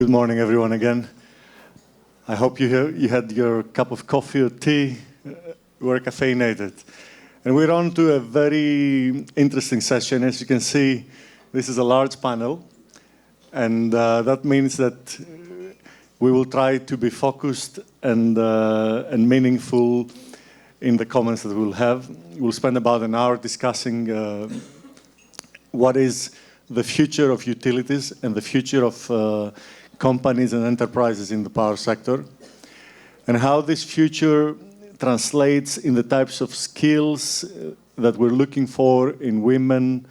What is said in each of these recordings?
Good morning, everyone, again. I hope you had your cup of coffee or tea. We're caffeinated. And we're on to a very interesting session. As you can see, this is a large panel. And that means that we will try to be focused and meaningful in the comments that we'll have. We'll spend about an hour discussing what is the future of utilities and the future of companies and enterprises in the power sector, and how this future translates in the types of skills that we're looking for in women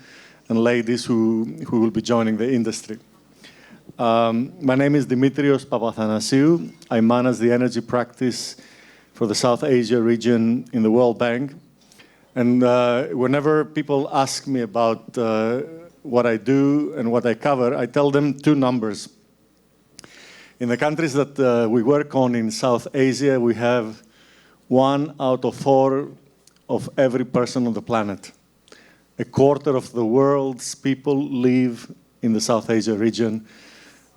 and ladies who will be joining the industry. My name is Dimitrios Papathanasiou. I manage the energy practice for the South Asia region in the World Bank. And whenever people ask me about what I do and what I cover, I tell them two numbers. In the countries that we work on in South Asia, we have 1 out of 4 of every person on the planet. A quarter of the world's people live in the South Asia region,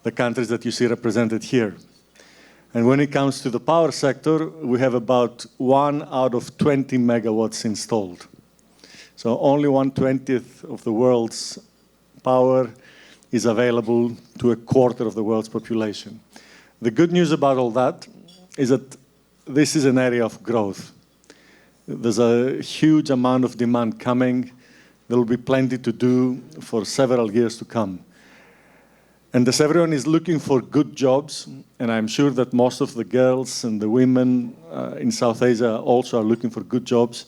the countries that you see represented here. And when it comes to the power sector, we have about 1 out of 20 megawatts installed. So only 1/20th of the world's power is available to a quarter of the world's population. The good news about all that is that this is an area of growth. There's a huge amount of demand coming. There will be plenty to do for several years to come. And as everyone is looking for good jobs, and I'm sure that most of the girls and the women in South Asia also are looking for good jobs,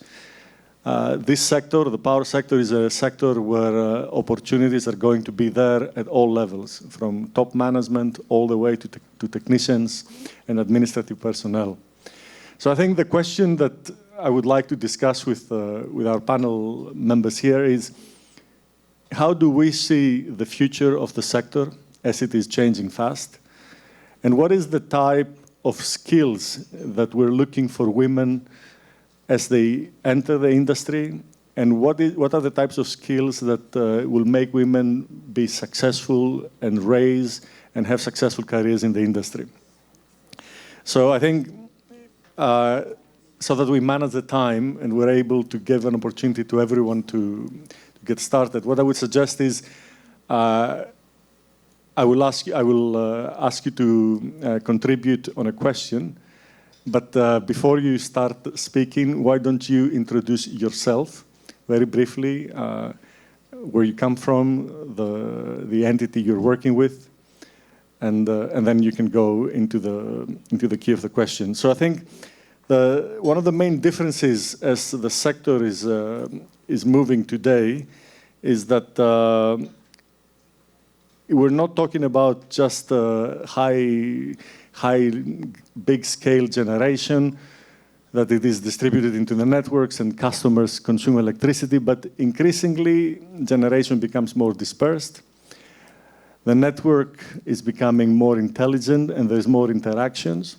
this sector, the power sector, is a sector where opportunities are going to be there at all levels, from top management all the way to technicians and administrative personnel. So I think the question that I would like to discuss with our panel members here is, how do we see the future of the sector as it is changing fast? And what is the type of skills that we're looking for women as they enter the industry, and what are the types of skills that will make women be successful and raise and have successful careers in the industry? So I think so that we manage the time and we're able to give an opportunity to everyone to get started, what I would suggest is I will ask you to contribute on a question. But before you start speaking, why don't you introduce yourself very briefly, where you come from, the entity you're working with, and then you can go into the key of the question. So I think one of the main differences as the sector is moving today is that we're not talking about just high big-scale generation, that it is distributed into the networks and customers consume electricity, but increasingly generation becomes more dispersed. The network is becoming more intelligent and there's more interactions.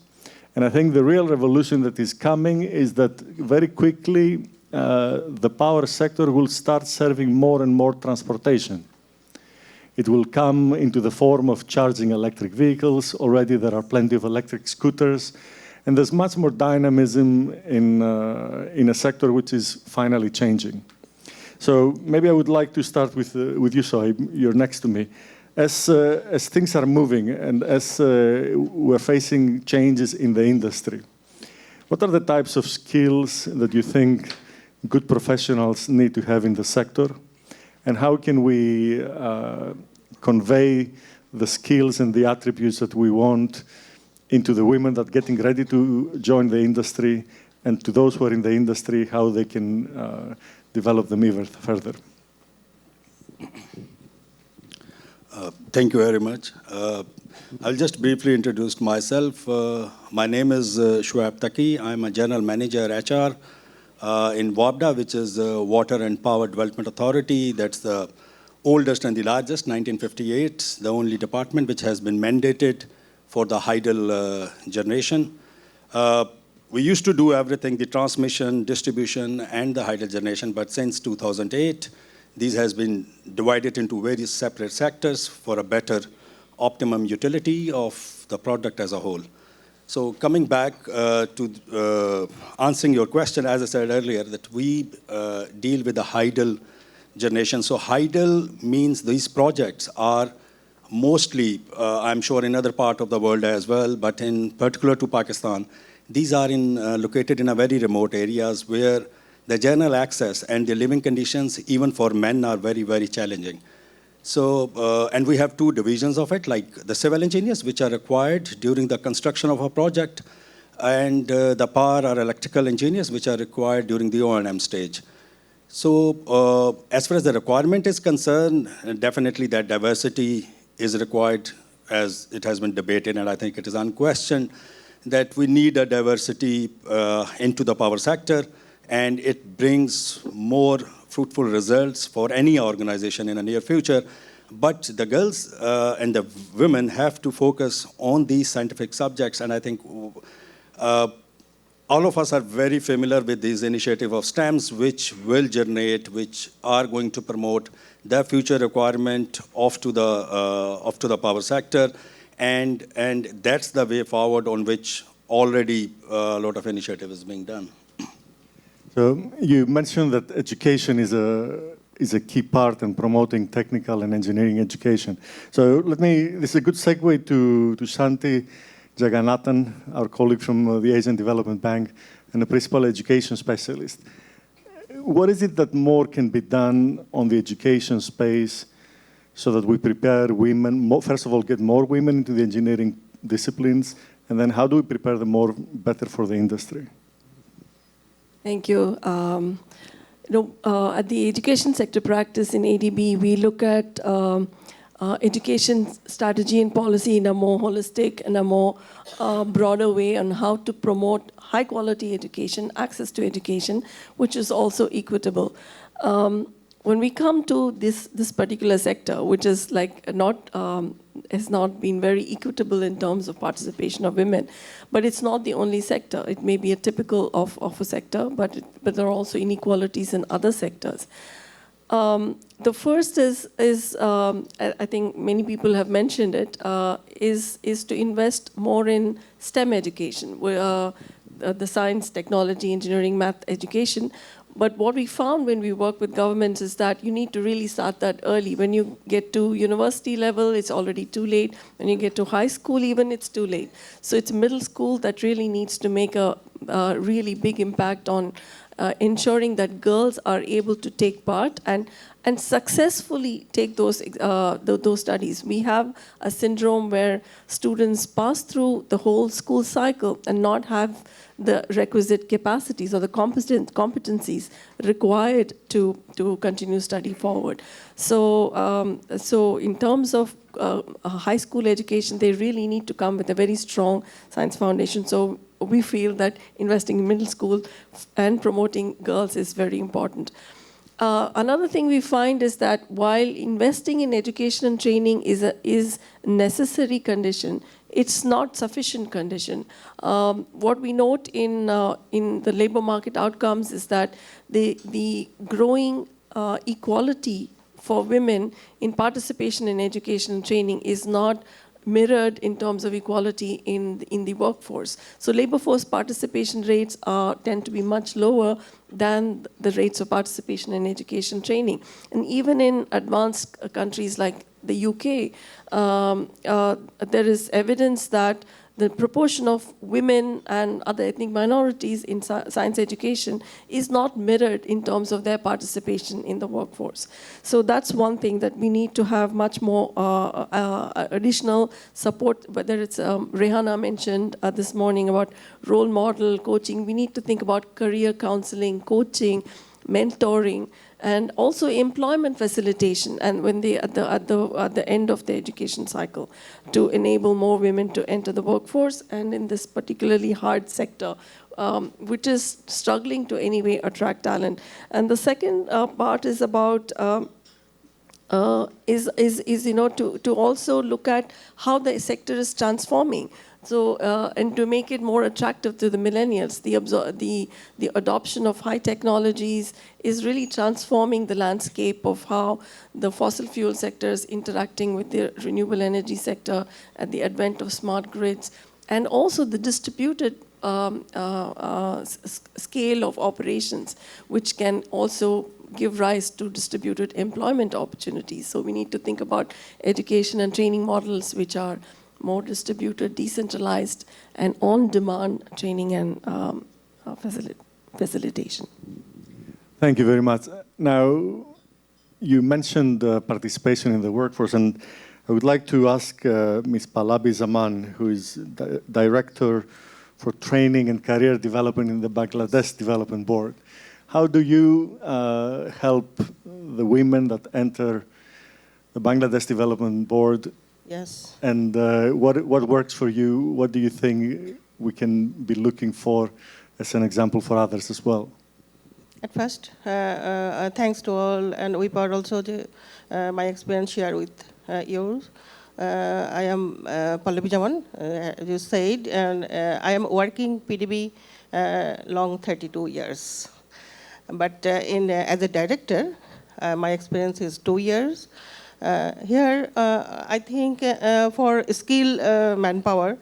And I think the real revolution that is coming is that very quickly the power sector will start serving more and more transportation. It will come into the form of charging electric vehicles. Already there are plenty of electric scooters. And there's much more dynamism in a sector which is finally changing. So maybe I would like to start with you, Sohaib. You're next to me. As things are moving and as we're facing changes in the industry, what are the types of skills that you think good professionals need to have in the sector? And how can we convey the skills and the attributes that we want into the women that are getting ready to join the industry, and to those who are in the industry, how they can develop them even further? Thank you very much. I'll just briefly introduce myself. My name is Shuaib Taki. I'm a General Manager HR in WAPDA, which is Water and Power Development Authority. That's the oldest and the largest, 1958, the only department which has been mandated for the hydel generation. We used to do everything, the transmission, distribution, and the hydel generation, but since 2008, these has been divided into various separate sectors for a better optimum utility of the product as a whole. So coming back to answering your question, as I said earlier, that we deal with the Hydel generation. So Hydel means these projects are mostly, I'm sure in other part of the world as well, but in particular to Pakistan, these are located in a very remote areas where the general access and the living conditions, even for men, are very, very challenging. So, and we have two divisions of it, like the civil engineers, which are required during the construction of a project, and the power or electrical engineers, which are required during the O&M stage. So, as far as the requirement is concerned, definitely that diversity is required, as it has been debated, and I think it is unquestioned that we need a diversity into the power sector, and it brings more fruitful results for any organization in the near future. But the girls and the women have to focus on these scientific subjects, and I think all of us are very familiar with these initiatives of STEMs, which will generate, which are going to promote the future requirement of to the power sector, and that's the way forward on which already a lot of initiative is being done. So you mentioned that education is a key part in promoting technical and engineering education. So this is a good segue to Shanti Jagannathan, our colleague from the Asian Development Bank and a principal education specialist. What is it that more can be done on the education space so that we prepare women, first of all, get more women into the engineering disciplines, and then how do we prepare them better for the industry? Thank you. At the education sector practice in ADB, we look at education strategy and policy in a more holistic and a more broader way on how to promote high quality education, access to education, which is also equitable. When we come to this particular sector, which is like has not been very equitable in terms of participation of women, but it's not the only sector. It may be a typical of a sector, but there are also inequalities in other sectors. The first is I think many people have mentioned it, is to invest more in STEM education, the science, technology, engineering, math education. But what we found when we work with governments is that you need to really start that early. When you get to university level, it's already too late. When you get to high school even, it's too late. So it's middle school that really needs to make a really big impact on ensuring that girls are able to take part and successfully take those studies. We have a syndrome where students pass through the whole school cycle and not have the requisite capacities or the competencies required to continue study forward. So, so in terms of high school education, they really need to come with a very strong science foundation. So we feel that investing in middle school and promoting girls is very important. Another thing we find is that while investing in education and training is a necessary condition, it's not sufficient condition. What we note in the labor market outcomes is that the growing equality for women in participation in education and training is not mirrored in terms of equality in the workforce. So labor force participation rates tend to be much lower than the rates of participation in education training. And even in advanced countries like the UK, there is evidence that the proportion of women and other ethnic minorities in science education is not mirrored in terms of their participation in the workforce. So that's one thing that we need to have much more additional support, whether it's Rehanna mentioned this morning about role model coaching. We need to think about career counseling, coaching, mentoring, and also employment facilitation, and when they at the end of the education cycle, to enable more women to enter the workforce, and in this particularly hard sector, which is struggling to anyway attract talent. And the second part is about is to also look at how the sector is transforming. So and to make it more attractive to the millennials, the adoption of high technologies is really transforming the landscape of how the fossil fuel sector is interacting with the renewable energy sector at the advent of smart grids, and also the distributed scale of operations, which can also give rise to distributed employment opportunities. So we need to think about education and training models which are more distributed, decentralized, and on-demand training and facilitation. Thank you very much. Now, you mentioned participation in the workforce, and I would like to ask Ms. Pallabi Zaman, who is Director for Training and Career Development in the Bangladesh Development Board. How do you help the women that enter the Bangladesh Development Board? Yes. And what works for you? What do you think we can be looking for as an example for others as well? At first, thanks to all, and WePOWER also my experience share with yours. I am Pallabi Zaman, as you said, and I am working PDB long 32 years. But as a director, my experience is 2 years. Here, I think for skill manpower,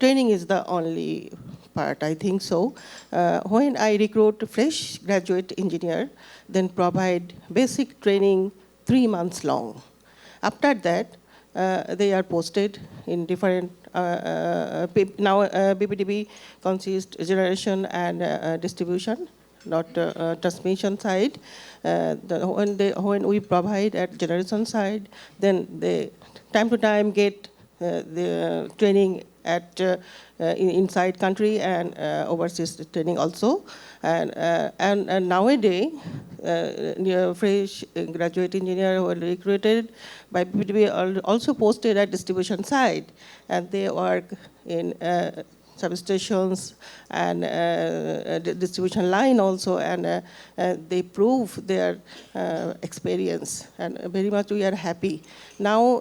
training is the only part, I think so. When I recruit fresh graduate engineer, then provide basic training 3 months long. After that, they are posted in different, now BPDB consists generation and distribution, not transmission side. When we provide at generation side, then they time to time get the training at inside country and overseas training also. And nowadays, fresh graduate engineer who are recruited by BPDB are also posted at distribution side, and they work in substations and distribution line also, and they prove their experience, and very much we are happy. Now,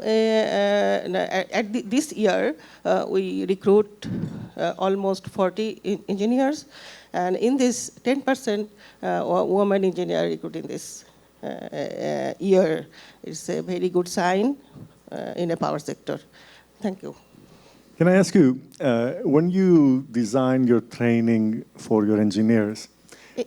this year, we recruit almost 40 engineers, and in this 10% women engineer recruit in this year. It's a very good sign in the power sector. Thank you. Can I ask you, when you design your training for your engineers,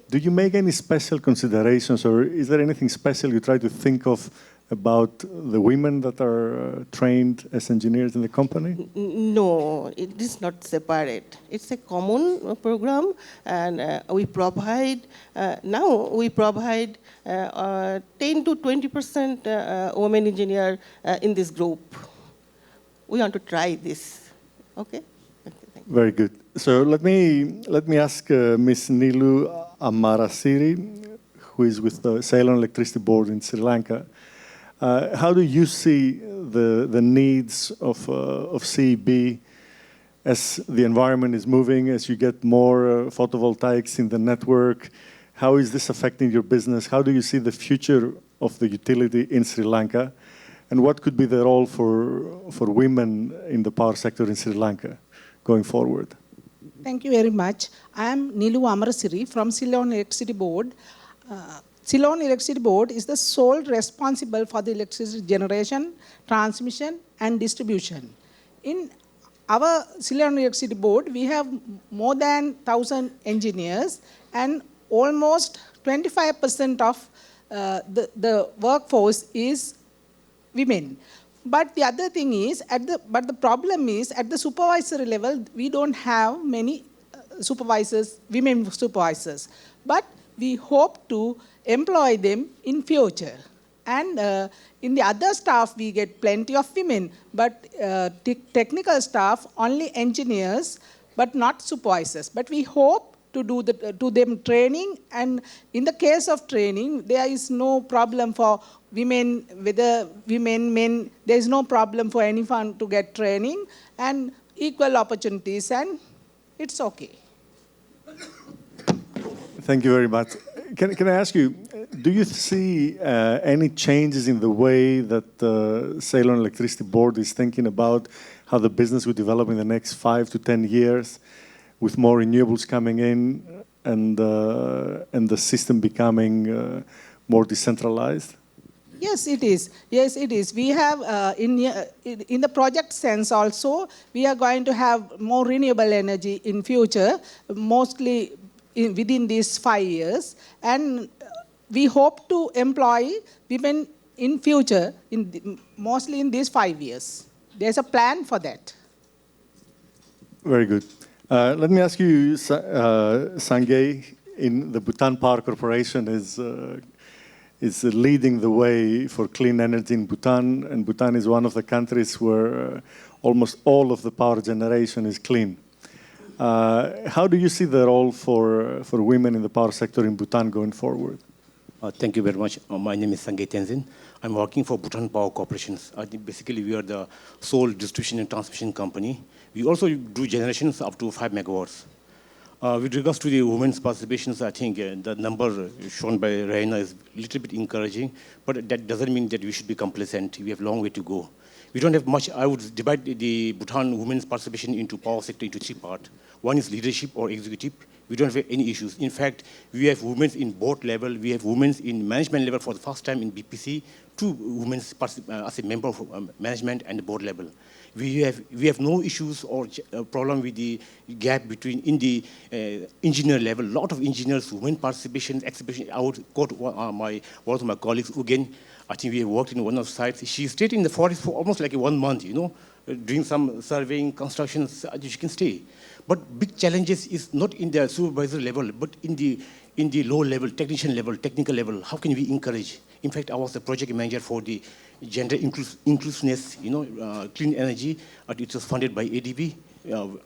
do you make any special considerations, or is there anything special you try to think of about the women that are trained as engineers in the company? No, it is not separate. It's a common program, and we provide, now we provide 10 to 20% women engineer in this group. We want to try this. Okay. Thank you. Very good. So let me ask Ms. Nilu Amarasiri, who is with the Ceylon Electricity Board in Sri Lanka. How do you see the needs of CEB as the environment is moving, as you get more photovoltaics in the network? How is this affecting your business? How do you see the future of the utility in Sri Lanka? And what could be the role for women in the power sector in Sri Lanka going forward? Thank you very much. I am Nilu Amarasiri from Ceylon Electricity Board. Ceylon Electricity Board is the sole responsible for the electricity generation, transmission, and distribution. In our Ceylon Electricity Board, we have more than 1,000 engineers, and almost 25% of the workforce is women. But the other thing is, but the problem is, at the supervisory level, we don't have many supervisors, women supervisors. But we hope to employ them in future. And in the other staff, we get plenty of women, but technical staff, only engineers, but not supervisors. But we hope to do them training, and in the case of training, there is no problem for women, whether women, men, there is no problem for anyone to get training, and equal opportunities, and it's okay. Thank you very much. Can I ask you, do you see any changes in the way that the Ceylon Electricity Board is thinking about how the business will develop in the next 5 to 10 years, with more renewables coming in and the system becoming more decentralized? Yes, it is. Yes, it is. We have, in the project sense also, we are going to have more renewable energy in future, mostly within these 5 years. And we hope to employ women in future, mostly in these 5 years. There's a plan for that. Very good. Let me ask you, Sangay, in the Bhutan Power Corporation is leading the way for clean energy in Bhutan, and Bhutan is one of the countries where almost all of the power generation is clean. How do you see the role for women in the power sector in Bhutan going forward? Thank you very much. My name is Sangay Tenzin. I'm working for Bhutan Power Corporation. I think basically we are the sole distribution and transmission company. We also do generations up to 5 megawatts. With regards to the women's participations, I think the number shown by Raina is a little bit encouraging, but that doesn't mean that we should be complacent. We have a long way to go. We don't have much. I would divide the Bhutan women's participation into power sector into 3 parts. One is leadership or executive. We don't have any issues. In fact, we have women in board level. We have women in management level for the first time in BPC. 2 women as a member of management and the board level. We have no issues or problem with the gap between in the engineer level. A lot of engineers, women participation, exhibition. I would quote one of my colleagues, Ugen. I think we have worked in one of the sites. She stayed in the forest for almost like 1 month, doing some surveying, constructions. She can stay. But big challenges is not in the supervisor level, but in the low level, technician level, technical level. How can we encourage? In fact, I was the project manager for the gender inclusiveness, clean energy. It was funded by ADB.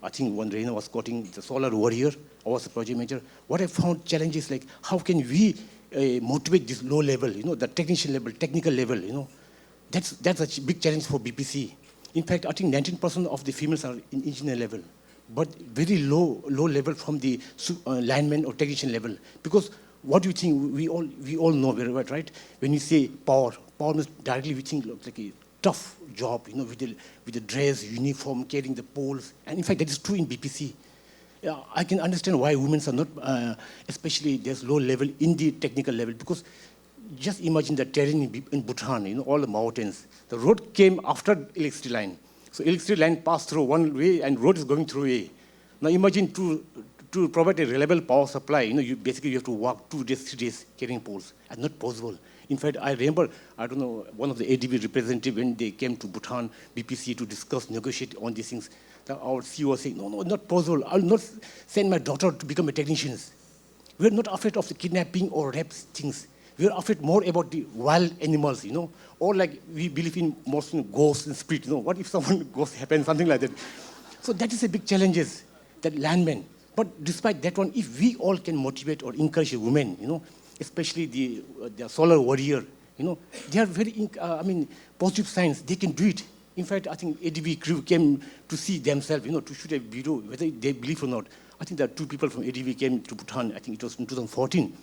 I think when Reina was quoting the solar warrior, I was the project manager. What I found challenges like how can we motivate this low level, the technician level, technical level, That's a big challenge for BPC. In fact, I think 19% of the females are in engineer level, but very low level from the lineman or technician level. Because what do you think? We all know very well, right? When you say power means directly we think like a tough job, with the dress, uniform, carrying the poles. And in fact, that is true in BPC. Yeah, I can understand why women are not, especially there's low level in the technical level, because just imagine the terrain in Bhutan, all the mountains. The road came after electricity line. So electricity line passed through one way and road is going through a. Now imagine to provide a reliable power supply, you have to walk 2 days, 3 days carrying poles. It's not possible. In fact, I remember, I don't know, one of the ADB representatives when they came to Bhutan, BPC to discuss, negotiate on these things, our CEO was saying, no, not possible. I'll not send my daughter to become a technician. We're not afraid of the kidnapping or rape things. We're afraid more about the wild animals, or like we believe in most ghosts and spirits, What if someone ghost happens, something like that. So that is a big challenge, that landmen. But despite that one, if we all can motivate or encourage women, especially the solar warrior, they are very, positive signs. They can do it. In fact, I think ADB crew came to see themselves, to shoot a video, whether they believe or not. I think there are 2 people from ADB came to Bhutan. I think it was in 2014.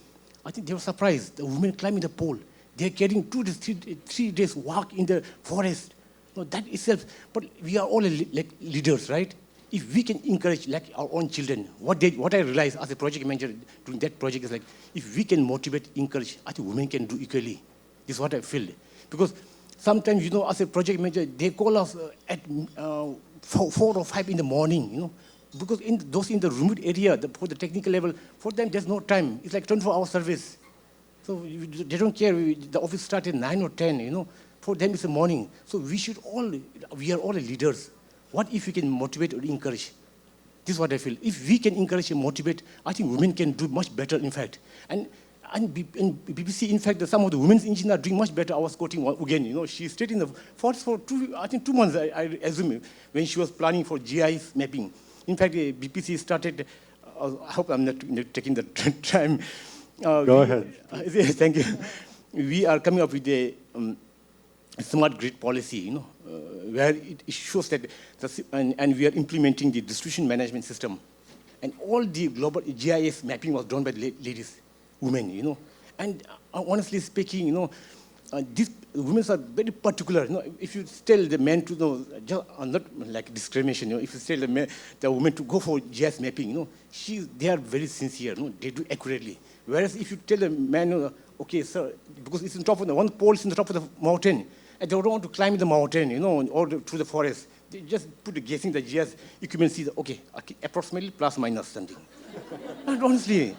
I think they were surprised. The women climbing the pole. They're carrying 2 to 3 days walk in the forest. That itself. But we are all like leaders, right? If we can encourage like our own children, what I realized as a project manager doing that project is like, if we can motivate, encourage, I think women can do equally. This is what I feel. Because sometimes, as a project manager, they call us at 4 or 5 in the morning, Because those in the remote area, for the technical level, for them there's no time. It's like 24-hour service. So they don't care. The office starts at 9 or 10, For them it's the morning. So we are all leaders. What if we can motivate or encourage? This is what I feel. If we can encourage and motivate, I think women can do much better, in fact. And in BBC, in fact, some of the women's engineers are doing much better. I was quoting again, she stayed in the forest for 2 months, I assume, when she was planning for GIS mapping. In fact, BPC started, I hope I'm not taking the time. Go ahead. Thank you. We are coming up with a smart grid policy, where it shows that, and we are implementing the distribution management system. And all the global GIS mapping was done by ladies, women, And honestly speaking, these women are very particular. If you tell the men to not like discrimination. If you tell the women to go for GIS mapping, they are very sincere. They do accurately. Whereas if you tell the man, okay, sir, because it's on top of one pole is on the top of the mountain, and they don't want to climb the mountain, or through the forest. They just put the guessing the GIS equipment sees, okay, approximately plus minus something. And honestly.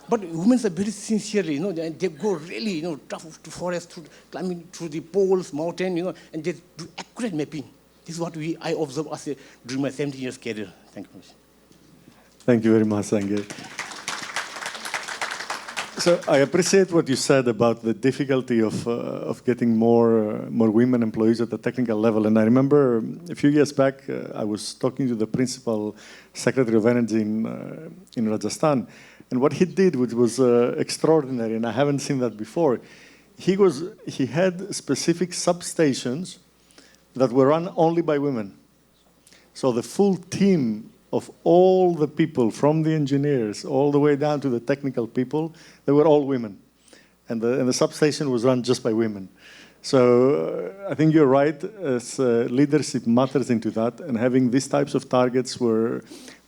But women are very sincerely, they go really, tough to forest, climbing through the poles, mountain, and they do accurate mapping. This is what I observe during my 17 years career. Thank you very much. Thank you very much, Sanjay. So I appreciate what you said about the difficulty of getting more women employees at the technical level. And I remember a few years back, I was talking to the principal secretary of energy in Rajasthan. And what he did, which was extraordinary, and I haven't seen that before, he had specific substations that were run only by women. So the full team of all the people, from the engineers all the way down to the technical people, they were all women. And the substation was run just by women. So I think you're right, as leadership matters into that, and having these types of targets where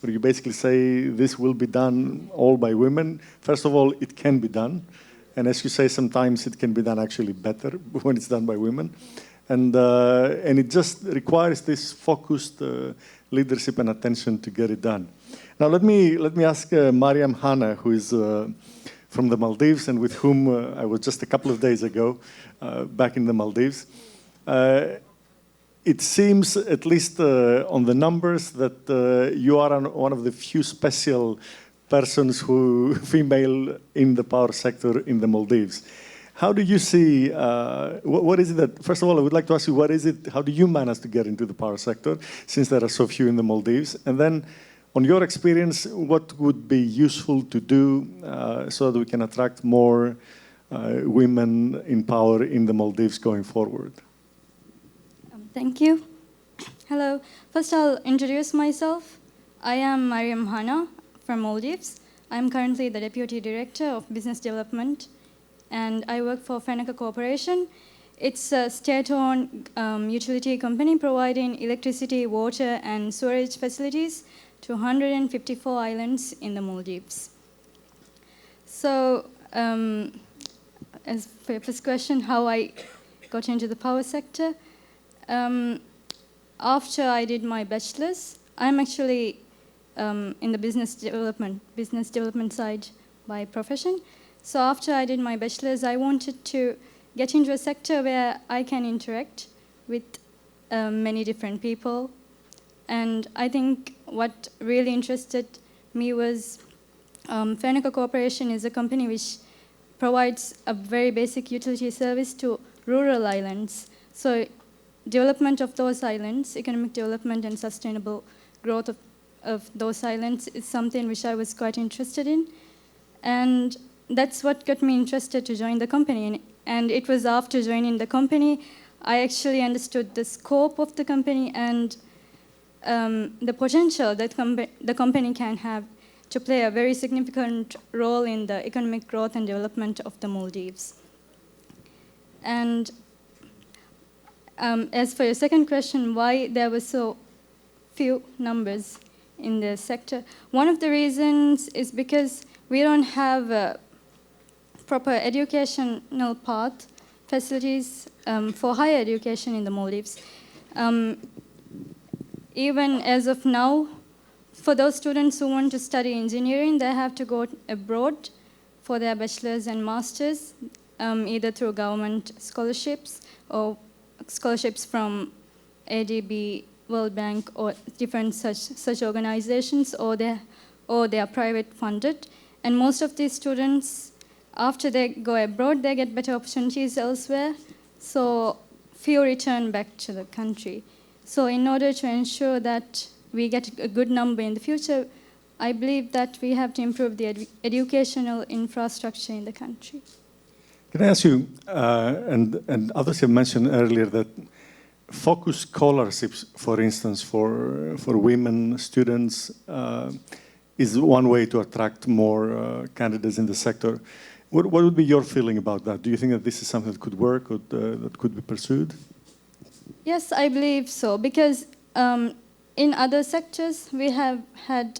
you basically say this will be done all by women. First of all, it can be done. And as you say, sometimes it can be done actually better when it's done by women. And it just requires this focused leadership and attention to get it done. Now let me ask Mariam Hanna, who is from the Maldives and with whom I was just a couple of days ago back in the Maldives. It seems, at least on the numbers, that you are one of the few special persons female in the power sector in the Maldives. How do you see, what is it that, first of all, I would like to ask you, how do you manage to get into the power sector, since there are so few in the Maldives? And then, on your experience, what would be useful to do so that we can attract more women in power in the Maldives going forward? Thank you. Hello. First, I'll introduce myself. I am Mariam Hanna from Maldives. I'm currently the Deputy Director of Business Development, and I work for Fenaka Corporation. It's a state-owned utility company providing electricity, water, and storage facilities to 154 islands in the Maldives. So, as for your first question, how I got into the power sector, after I did my bachelor's, I'm actually in the business development side by profession. So after I did my bachelor's, I wanted to get into a sector where I can interact with many different people. And I think what really interested me was Fenaka Corporation is a company which provides a very basic utility service to rural islands. So development of those islands, economic development and sustainable growth of those islands is something which I was quite interested in. And that's what got me interested to join the company. And it was after joining the company, I actually understood the scope of the company and the potential that the company can have to play a very significant role in the economic growth and development of the Maldives. And as for your second question, why there were so few numbers in the sector, one of the reasons is because we don't have a proper educational path facilities for higher education in the Maldives. Even as of now, for those students who want to study engineering, they have to go abroad for their bachelor's and master's, either through government scholarships or scholarships from ADB, World Bank, or different such organizations, or they are private funded. And most of these students, after they go abroad, they get better opportunities elsewhere. So few return back to the country. So in order to ensure that we get a good number in the future, I believe that we have to improve the educational infrastructure in the country. Can I ask you, and others have mentioned earlier, that focus scholarships, for instance, for women students is one way to attract more candidates in the sector. What would be your feeling about that? Do you think that this is something that could work or that could be pursued? Yes, I believe so, because in other sectors, we have had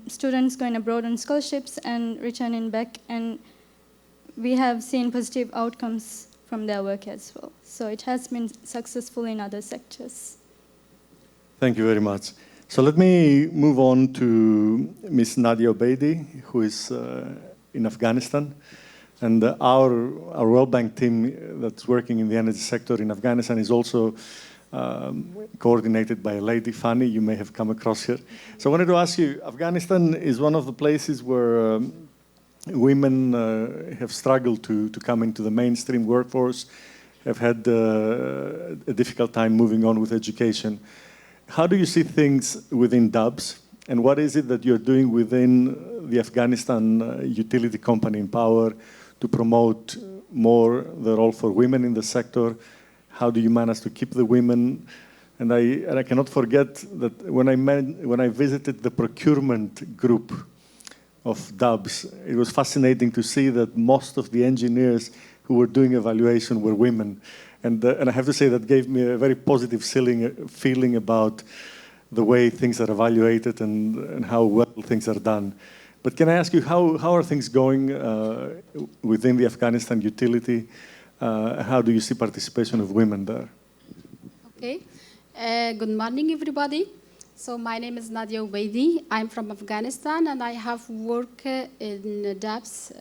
students going abroad on scholarships and returning back, and we have seen positive outcomes from their work as well. So it has been successful in other sectors. Thank you very much. So let me move on to Ms. Nadia Obeidi, who is in Afghanistan. And our World Bank team that's working in the energy sector in Afghanistan is also coordinated by a lady, Fanny, you may have come across her. So I wanted to ask you, Afghanistan is one of the places where women have struggled to come into the mainstream workforce, have had a difficult time moving on with education. How do you see things within DUBS, and what is it that you're doing within the Afghanistan utility company in Power to promote more the role for women in the sector? How do you manage to keep the women? And I cannot forget that when I visited the procurement group of DUBS, it was fascinating to see that most of the engineers who were doing evaluation were women. And I have to say that gave me a very positive feeling about the way things are evaluated and how well things are done. But can I ask you, how are things going within the Afghanistan utility? How do you see participation of women there? Okay. Good morning, everybody. So my name is Nadia Obeidi. I'm from Afghanistan, and I have worked in DAPS